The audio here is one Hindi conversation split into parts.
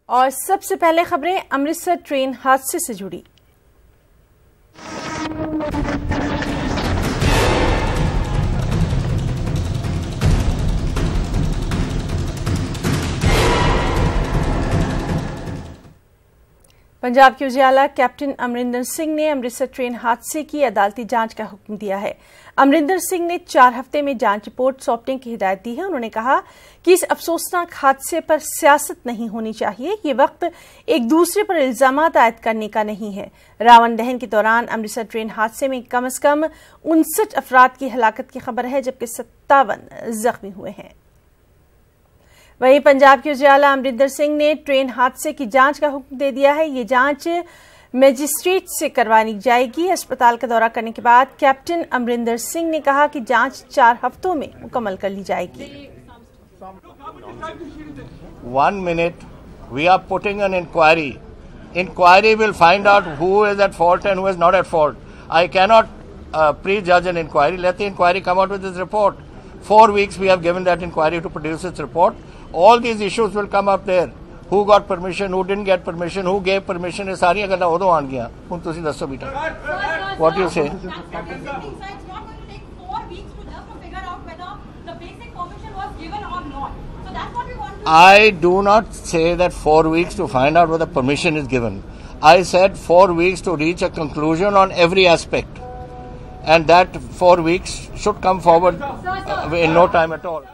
और सबसे पहले खबरें अमृतसर ट्रेन हादसे से जुड़ी। पंजाब के उजियाला कैप्टन अमरिंदर सिंह ने अमृतसर ट्रेन हादसे की अदालती जांच का हुक्म दिया है। अमरिंदर सिंह ने 4 हफ्ते में जांच रिपोर्ट सौंपने की हिदायत दी है। उन्होंने कहा कि इस अफसोसनाक हादसे पर सियासत नहीं होनी चाहिए। ये वक्त एक दूसरे पर इल्जामात आयद करने का नहीं है। रावण दहन के दौरान अमृतसर ट्रेन हादसे में कम से कम 59 अफराद की हलाकत की खबर है, जबकि 57 जख्मी हुए हैं। वहीं पंजाब के उजियाला अमरिंदर सिंह ने ट्रेन हादसे की जांच का हुक्म दे दिया है। ये जांच मजिस्ट्रेट से करवानी जाएगी। अस्पताल का दौरा करने के बाद कैप्टन अमरिंदर सिंह ने कहा कि जांच 4 हफ्तों में मुकम्मल कर ली जाएगी। 1 minute, we are putting an inquiry. Inquiry will find out who is at fault and who is not at fault. I cannot prejudge an inquiry. Let the inquiry come out with its report. 4 weeks we have given that inquiry to produce its report. All these issues will come up there. Who got permission, who didn't get permission, who gave permission, ये सारी गल्लां उदों आउणगियां। हुण तुसीं दस्सो बेटा, what do you say? I do not say that 4 weeks to find out whether permission is given. I said 4 weeks to reach a conclusion on every aspect, and that 4 weeks should come forward in no time at all.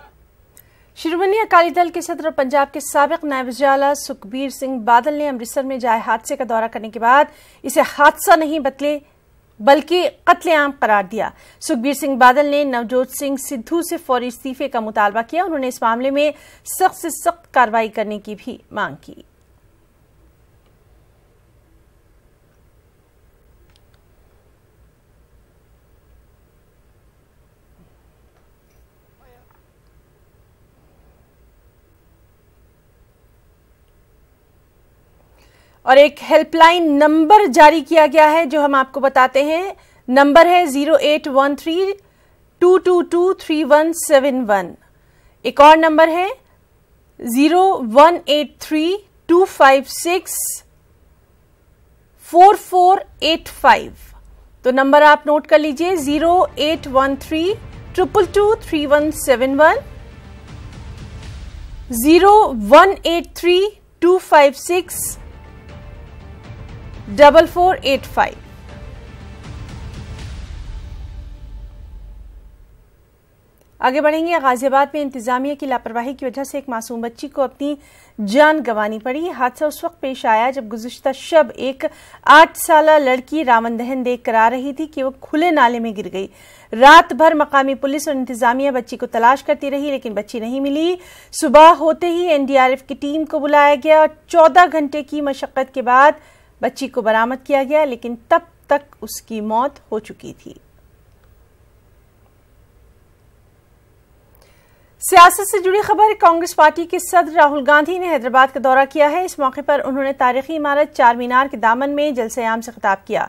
Shiromani Akali Dal के सदर और पंजाब के साबिक नायब वज़ीर सुखबीर सिंह बादल ने अमृतसर में जाए हादसे का दौरा करने के बाद इसे हादसा नहीं बल्कि कत्लेआम करार दिया। सुखबीर सिंह बादल ने नवजोत सिंह सिद्धू से फौरी इस्तीफे का मुतालबा किया। उन्होंने इस मामले में सख्त से सख्त कार्रवाई करने की भी मांग की। और एक हेल्पलाइन नंबर जारी किया गया है जो हम आपको बताते हैं। नंबर है 0813-222-3171। एक और नंबर है 0183-256-4485। तो नंबर आप नोट कर लीजिए 0813-222-3171, 0183-256-4485। आगे बढ़ेंगे। गाजियाबाद में इंतजामिया की लापरवाही की वजह से एक मासूम बच्ची को अपनी जान गंवानी पड़ी। हादसा उस वक्त पेश आया जब गुज़िश्ता शब एक 8 साला लड़की रावण दहन देख कर आ रही थी कि वो खुले नाले में गिर गई। रात भर मकामी पुलिस और इंतजामिया बच्ची को तलाश करती रही, लेकिन बच्ची नहीं मिली। सुबह होते ही एनडीआरएफ की टीम को बुलाया गया और 14 घंटे की मशक्कत के बाद बच्ची को बरामद किया गया, लेकिन तब तक उसकी मौत हो चुकी थी। सियासत से जुड़ी खबर। कांग्रेस पार्टी के सदर राहुल गांधी ने हैदराबाद का दौरा किया है। इस मौके पर उन्होंने तारीखी इमारत चार मीनार के दामन में जलसे-ए-आम से खिताब किया।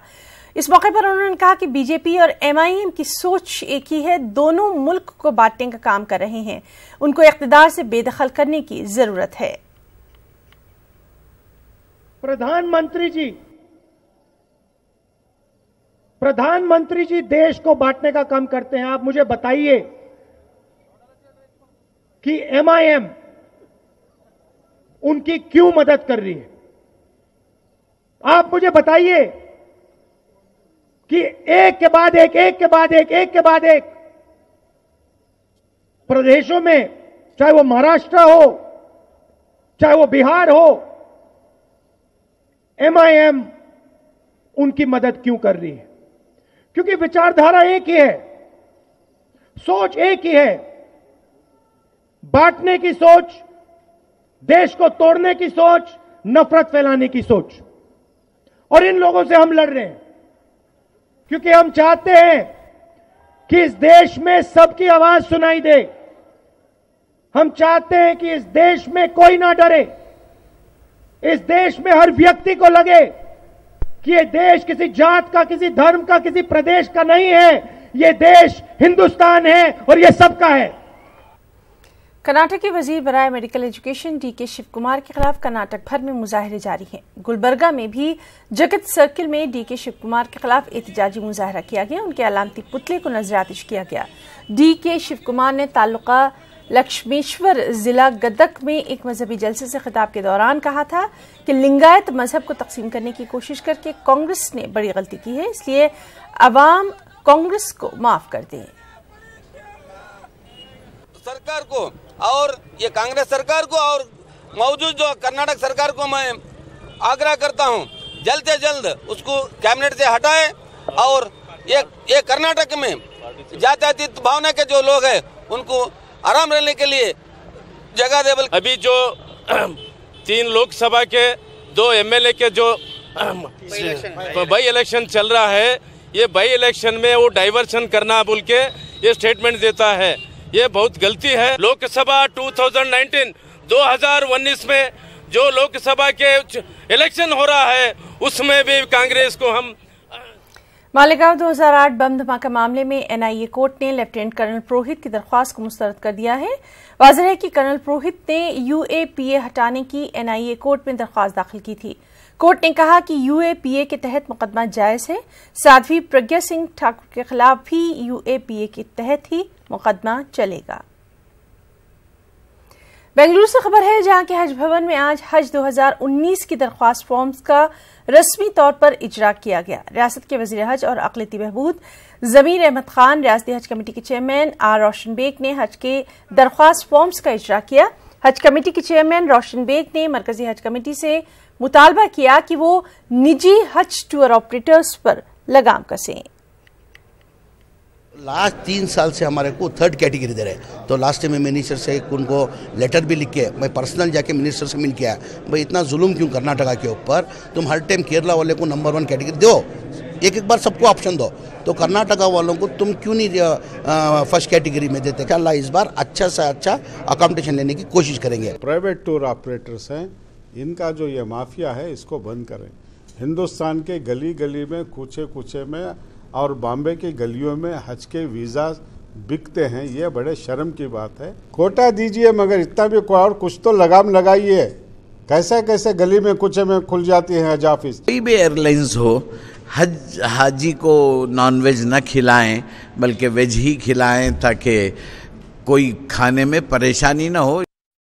इस मौके पर उन्होंने कहा कि बीजेपी और एमआईएम की सोच एक ही है, दोनों मुल्क को बांटने का काम कर रहे हैं। उनको इख्तिदार से बेदखल करने की जरूरत है। प्रधानमंत्री जी देश को बांटने का काम करते हैं। आप मुझे बताइए कि एमआईएम उनकी क्यों मदद कर रही है? आप मुझे बताइए कि एक के बाद एक प्रदेशों में, चाहे वो महाराष्ट्र हो, चाहे वो बिहार हो, एमआईएम उनकी मदद क्यों कर रही है? क्योंकि विचारधारा एक ही है, सोच एक ही है। बांटने की सोच, देश को तोड़ने की सोच, नफरत फैलाने की सोच। और इन लोगों से हम लड़ रहे हैं क्योंकि हम चाहते हैं कि इस देश में सबकी आवाज सुनाई दे। हम चाहते हैं कि इस देश में कोई ना डरे। इस देश में हर व्यक्ति को लगे कि ये देश किसी जात का, किसी धर्म का, किसी प्रदेश का नहीं है। ये देश हिंदुस्तान है और ये सबका है। कर्नाटक के वजीर बराए medical education D K Shiva Kumar के खिलाफ कर्नाटक भर में मुजाहरे जारी हैं। गुलबर्गा में भी जगत सर्किल में डीके शिव कुमार के खिलाफ एहतजाजी मुजाहरा किया गया। उनके अलामती पुतले को नजरातिश किया गया। डीके शिव कुमार ने तालुका लक्ष्मेश्वर जिला गदक में एक मजहबी जलसे से खिताब के दौरान कहा था कि लिंगायत मजहब को तकसीम करने की कोशिश करके कांग्रेस ने बड़ी गलती की है, इसलिए अवाम कांग्रेस को माफ कर दे। सरकार को और ये कांग्रेस सरकार को और मौजूद जो कर्नाटक सरकार को मैं आग्रह करता हूं, जल्द से जल्द उसको कैबिनेट से हटाए और ये कर्नाटक में जातीय भावना के जो लोग हैं उनको आराम रहने के लिए जगह दे। अभी जो 3 लोकसभा के 2 एमएलए के जो बाई इलेक्शन चल रहा है, ये बाई इलेक्शन में वो डाइवर्शन करना बोल के ये स्टेटमेंट देता है, ये बहुत गलती है। लोकसभा 2019 में जो लोकसभा के इलेक्शन हो रहा है उसमें भी कांग्रेस को हम मालेगांव 2008 बम धमाका मामले में एनआईए कोर्ट ने लेफ्टिनेंट कर्नल पुरोहित की दरख्वास्त को मुस्तरद कर दिया है। वाज़ेह है कि कर्नल पुरोहित ने यूएपीए हटाने की एनआईए कोर्ट में दरख्वास्त दाखिल की थी। कोर्ट ने कहा कि यूएपीए के तहत मुकदमा जायज है। साध्वी प्रज्ञा सिंह ठाकुर के खिलाफ भी यूएपीए के तहत ही मुकदमा चलेगा। बेंगलुरु से खबर है, जहां के हज भवन में आज हज 2019 की दरख्वास्त फॉर्म्स का रस्मी तौर पर इजरा किया गया। रियासत के वजीर हज और अक़लियती बहबूद ज़मीर अहमद खान, रियासती हज कमेटी के चेयरमैन आर रोशन बेग ने हज के दरख्वास्त फॉर्म्स का इजरा किया। हज कमेटी के चेयरमैन रोशन बेग ने मरकजी हज कमेटी से मुतालबा किया कि वो निजी हज टूर ऑपरेटर्स पर लगाम कसें। लास्ट 3 साल से हमारे को 3rd कैटेगरी दे रहे हैं, तो लास्ट टाइम मैं मिनिस्टर से उनको लेटर भी लिख के मैं पर्सनल जाके मिनिस्टर से मिल के आया, भाई इतना जुल्म क्यों कर्नाटका के ऊपर, तुम हर टाइम केरला वाले को नंबर 1 कैटेगरी दो, एक बार सबको ऑप्शन दो, तो कर्नाटका वालों को तुम क्यों नहीं फर्स्ट कैटेगरी में देते। इंशाअल्लाह इस बार अच्छा से अच्छा अकोमोडेशन लेने की कोशिश करेंगे। प्राइवेट टूर ऑपरेटर्स हैं, इनका जो ये माफिया है इसको बंद करें। हिंदुस्तान के गली गली में कूचे कूचे में और बॉम्बे की गलियों में हज के वीज़ा बिकते हैं, ये बड़े शर्म की बात है। कोटा दीजिए मगर इतना भी और कुछ तो लगाम लगाइए। कैसे कैसे गली में कुछ में खुल जाती है हज ऑफिस। कोई भी एयरलाइंस हो, हाजी को नॉनवेज न खिलाएं बल्कि वेज ही खिलाएं ताकि कोई खाने में परेशानी न हो।